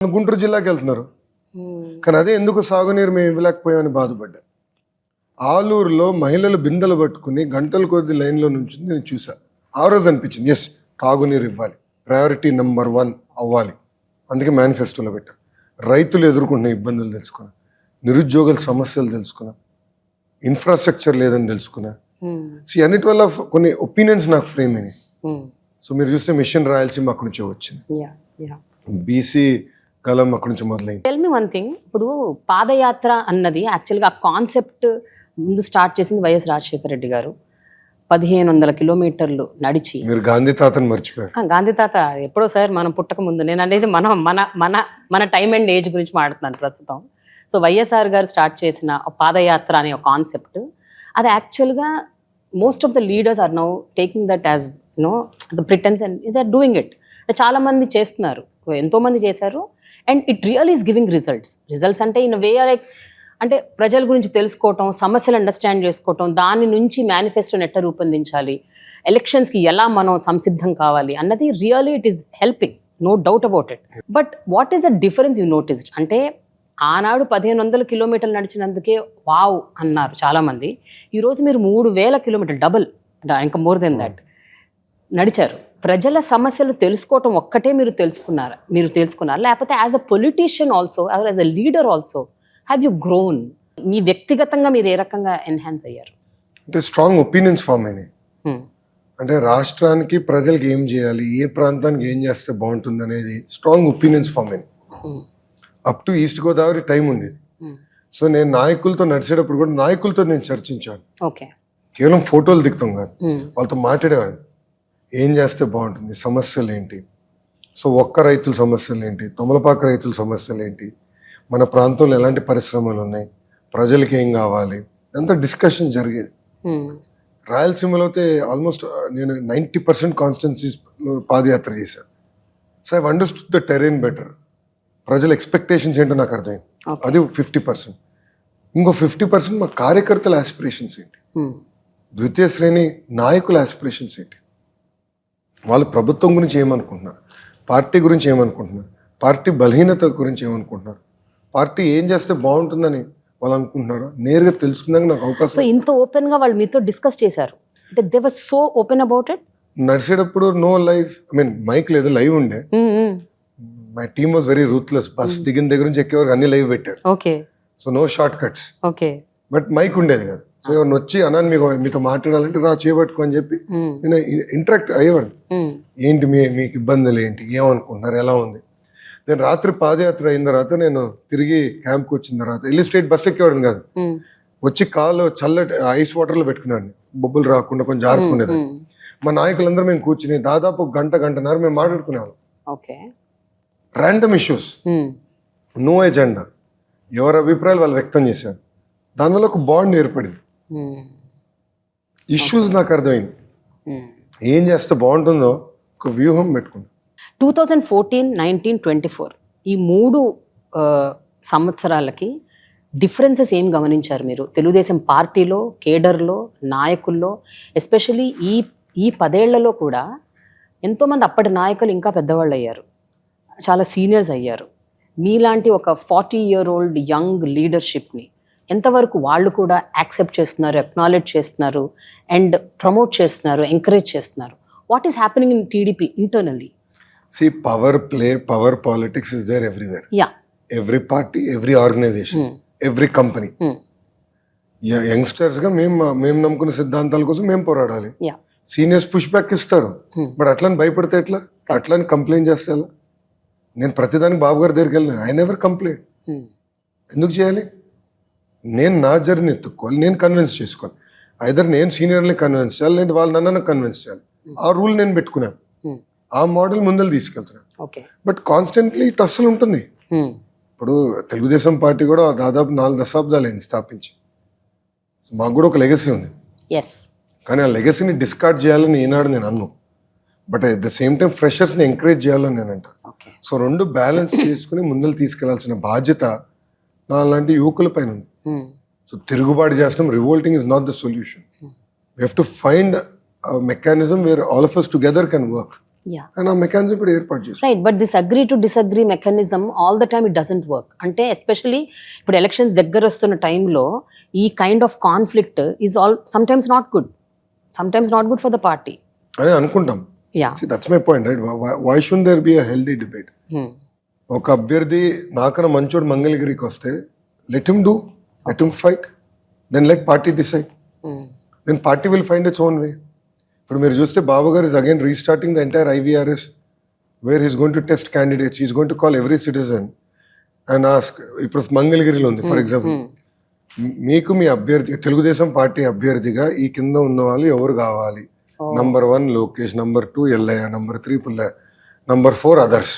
గుంటూరు జిల్లాకి వెళ్తున్నారు, కానీ అదే ఎందుకు సాగునీరు మేము ఇవ్వలేకపోయామని బాధపడ్డా. ఆలూరులో మహిళలు బిందెలు పట్టుకుని గంటల కొద్ది లైన్లో నుంచి నేను చూసా. ఆ రోజు అనిపించింది, ఎస్, తాగునీరు ఇవ్వాలి, ప్రయారిటీ నెంబర్ 1 అవ్వాలి. అందుకే మేనిఫెస్టోలో పెట్టా. రైతులు ఎదుర్కొంటున్న ఇబ్బందులు తెలుసుకున్నా, నిరుద్యోగుల సమస్యలు తెలుసుకున్నా, ఇన్ఫ్రాస్ట్రక్చర్ లేదని తెలుసుకున్నా. సో అన్నిటి వల్ల కొన్ని ఒపీనియన్స్ నాకు ఫ్రేమ్ అయినాయి. సో మీరు చూస్తే మిషన్ రాయలసీమ అక్కడి నుంచే వచ్చింది, బీసీ కాలం అక్కడి నుంచి మొదలైంది. టెల్ మీ వన్ థింగ్, ఇప్పుడు పాదయాత్ర అన్నది యాక్చువల్గా ఆ కాన్సెప్ట్ ముందు స్టార్ట్ చేసింది వైఎస్ రాజశేఖర రెడ్డి గారు. 1500 కిలోమీటర్లు నడిచి. మీరు గాంధీ తాతను మర్చిపోయారు. గాంధీ తాత ఎప్పుడో సార్, మనం పుట్టక ముందు. నేను అనేది మన మన మన మన టైం అండ్ ఏజ్ గురించి మాట్లాడుతున్నాను ప్రస్తుతం. సో వైఎస్ఆర్ గారు స్టార్ట్ చేసిన పాదయాత్ర అనే ఒక కాన్సెప్ట్, అది యాక్చువల్గా most of the leaders are now taking that as as a pretence and they are doing it. చాలామంది చేస్తున్నారు, ఎంతోమంది చేశారు. And it real is giving results అంటే ఇన్ వే లైక్, అంటే ప్రజల గురించి తెలుసుకోవటం, సమస్యలు అండర్స్టాండ్ చేసుకోవటం, దాని నుంచి మేనిఫెస్టోని ఎట్లా రూపొందించాలి, ఎలక్షన్స్కి ఎలా మనం సంసిద్ధం కావాలి అన్నది really it is helping, no doubt about it. But what is the difference you noticed? అంటే ఆనాడు 1500 కిలోమీటర్లు నడిచినందుకే వావ్ అన్నారు చాలామంది. ఈరోజు మీరు 3000 కిలోమీటర్లు, డబుల్, ఇంకా మోర్ దెన్ దాట్ నడిచారు. ప్రజల సమస్యలు తెలుసుకోవటం ఒక్కటే మీరు తెలుసుకున్నారు, లేకపోతే as a politician also, as a leader also have you grown? మీ వ్యక్తిగతంగా మీరు ఏ రకంగా ఎన్హాన్స్ అయ్యారు? అంటే స్ట్రాంగ్ ఒపీనియన్స్ ఫామ్ అయినాయి. అంటే రాష్ట్రానికి ప్రజలకి ఏం చేయాలి, ఏ ప్రాంతానికి ఏం చేస్తే బాగుంటుంది అనేది స్ట్రాంగ్ ఒపీనియన్స్ ఫామ్ అయినాయి. Up to east Godavari time ఉండేది. సో నేను నాయకులతో నడిచేటప్పుడు కూడా నాయకులతో నేను చర్చించాను. కేవలం ఫోటోలు దిగుతాం కాదు, వాళ్ళతో మాట్లాడేవాడు. ఏం చేస్తే బాగుంటుంది, సమస్యలు ఏంటి, సో ఒక్క రైతుల సమస్యలు ఏంటి, తొమలపాక రైతుల సమస్యలు ఏంటి, మన ప్రాంతంలో ఎలాంటి పరిశ్రమలు ఉన్నాయి, ప్రజలకి ఏం కావాలి, అంతా డిస్కషన్ జరిగేది. రాయలసీమలో అయితే ఆల్మోస్ట్ నేను 90% కాన్స్టిట్యున్సీస్ పాదయాత్ర చేశాను. So I understood the Tarain better. ప్రజల ఎక్స్పెక్టేషన్స్ ఏంటో నాకు అర్థమైంది. అది 50%. ఇంకో 50% మా కార్యకర్తల ఆస్పిరేషన్స్ ఏంటి, ద్వితీయ శ్రేణి నాయకుల ఆస్పిరేషన్స్ ఏంటి, వాళ్ళు ప్రభుత్వం గురించి ఏమనుకుంటున్నారు, పార్టీ గురించి ఏమనుకుంటున్నారు, పార్టీ బలహీనత గురించి ఏమనుకుంటున్నారు, పార్టీ ఏం చేస్తే బాగుంటుందని వాళ్ళు అనుకుంటున్నారో నేరుగా తెలుసుకున్నాక నాకు అవకాశం. సో ఇంత ఓపెన్ గా వాళ్ళు మీతో డిస్కస్ చేశారు అంటే they were so open about it. నడిచేటప్పుడు no live, I mean mic లేదు, లైవ్ ఉండే. My team was very ruthless. Bus దిగిన దగ్గర నుంచి ఎక్కే వరకు అన్ని లైవ్ పెట్టారు. Okay. So no short cuts. Okay. But mic ఉండేది కదా. సో ఎవరిని వచ్చి అన్నాను మీతో మాట్లాడాలంటే రా చేయబట్టుకో అని చెప్పి నేను ఇంటరాక్ట్ అయ్యేవాడిని. ఏంటి మీకు ఇబ్బందులు ఏంటి, ఏమనుకుంటున్నారు, ఎలా ఉంది. నేను రాత్రి పాదయాత్ర అయిన తర్వాత నేను తిరిగి క్యాంప్కి వచ్చిన తర్వాత వెళ్ళి స్ట్రేట్ బస్ ఎక్కేవాడిని కాదు, వచ్చి కాలు చల్లటి ఐస్ వాటర్లో పెట్టుకున్నాడు, బొబ్బులు రాకుండా కొంచెం జాగ్రత్తగా ఉండేది. మా నాయకులందరూ మేము కూర్చుని దాదాపు గంటన్నర మేము మాట్లాడుకునేవాళ్ళం. ర్యాండమ్ ఇష్యూస్, నో ఎజెండా, ఎవరి అభిప్రాయాలు వాళ్ళు వ్యక్తం చేశారు. దానివల్ల ఒక బాండ్ ఏర్పడింది. ఇష్యూస్ నాకు అర్థమైంది, ఏం చేస్తే బాగుంటుందో ఒక వ్యూహం పెట్టుకున్నాను. 2014, 19, 24 ఈ 3 సంవత్సరాలకి డిఫరెన్సెస్ ఏం గమనించారు మీరు తెలుగుదేశం పార్టీలో, కేడర్లో, నాయకుల్లో? ఎస్పెషలీ ఈ 10 ఏళ్లలో కూడా ఎంతోమంది అప్పటి నాయకులు ఇంకా పెద్దవాళ్ళు అయ్యారు, చాలా సీనియర్స్ అయ్యారు. మీలాంటి ఒక 40-year-old యంగ్ లీడర్షిప్ని ఎంతవరకు వాళ్ళు కూడా యాక్సెప్ట్ చేస్తున్నారు, అక్నాలెడ్జ్ చేస్తున్నారు, అండ్ ప్రమోట్ చేస్తున్నారు, ఎంకరేజ్ చేస్తున్నారు? What is happening in TDP internally? See, power play, power politics is there everywhere. Yeah. Every party, every organization, every company. యంగ్స్టర్స్గా మేము నమ్ముకున్న సిద్ధాంతాల కోసం మేము పోరాడాలి. సీనియర్స్ పుష్ బ్యాక్ ఇస్తారు, బట్ అట్లని భయపడితే ఎట్లా, అట్లని కంప్లైంట్ చేస్తే ఎలా? నేను ప్రతిదానికి బాబు గారి దగ్గరికి వెళ్ళిన ఐ నెవర్ కంప్లైంట్. ఎందుకు చేయాలి? నేను నా జర్నీ ఎత్తుక్కోవాలి, నేను కన్విన్స్ చేసుకోవాలి. ఐదర్ నేను సీనియర్ని కన్విన్స్ చేయాలి, లేదంటే వాళ్ళు నన్ను కన్విన్స్ చేయాలి. ఆ రూల్ నేను పెట్టుకున్నాను, ఆ మోడల్ ముందలు తీసుకెళ్తున్నాను. బట్ కాన్స్టెంట్లీ టస్సులు ఉంటుంది. ఇప్పుడు తెలుగుదేశం పార్టీ కూడా దాదాపు 4 దశాబ్దాలు అయింది స్థాపించి. మాకు కూడా ఒక లెగసీ ఉంది, కానీ ఆ లెగసీని డిస్కార్డ్ చేయాలని ఈనాడు నేను అన్ను. But at the same time ఫ్రెషర్స్ని ఎంకరేజ్ చేయాలని నేను అంట. సో 2 బ్యాలెన్స్ చేసుకుని ముందలు తీసుకెళ్లాల్సిన బాధ్యత నా లాంటి యువకుల పైన ఉంది. సో తిరుగుబాటు చేస్తాం, revolting is not the solution. We have to find a mechanism where all of us together can work. Yeah and ఆ మెకానిజం ఇప్పుడు ఏర్పాటు చేస్తాం. Right, but this agree to disagree mechanism all the time it doesn't work. అంటే especially ఇప్పుడు elections దగ్గర వస్తున్న టైంలో ఈ kind of conflict is sometimes not good for the party అని అనుకుంటాం. Yeah. That's my point, right? Why should there be a healthy debate? ఒక అభ్యర్థి నాకన్నా మంచోడు మంగళగిరికి వస్తే let him do, let him fight, then let party decide, then party will find its own way. ఇప్పుడు మీరు చూస్తే Babu garu is again restarting the entire IVRS where he's going to test candidates, he's going to call every citizen and ask. ఇప్పుడు మంగళగిరిలో ఉంది for example, మీకు మీ అభ్యర్థి Telugu Desam party అభ్యర్థిగా ఈ కింద ఉన్న వాళ్ళు ఎవరు కావాలి? Number 1 Lokesh, number 2 Ellaiah, number 3 Pullaiah, number 4 others.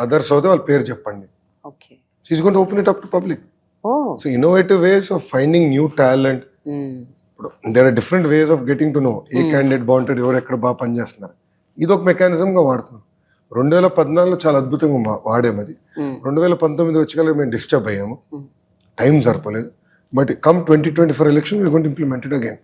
Others అయితే వాళ్ళ పేరు చెప్పండి. Okay. She's going to open it up to public. Oh so innovative ways of finding new talent. ఇప్పుడు there are different ways of getting to know a candidate బాగుంటాడు, ఎవరు ఎక్కడ బాగా పనిచేస్తున్నారు. ఇది ఒక మెకానిజంగా వాడుతున్నాం. 2014లో చాలా అద్భుతంగా వాడాము అది. 2019 వచ్చేకల్లా మేము డిస్టర్బ్ అయ్యాము, టైం సరిపోలేదు. But come 2024 election we going to implement it again.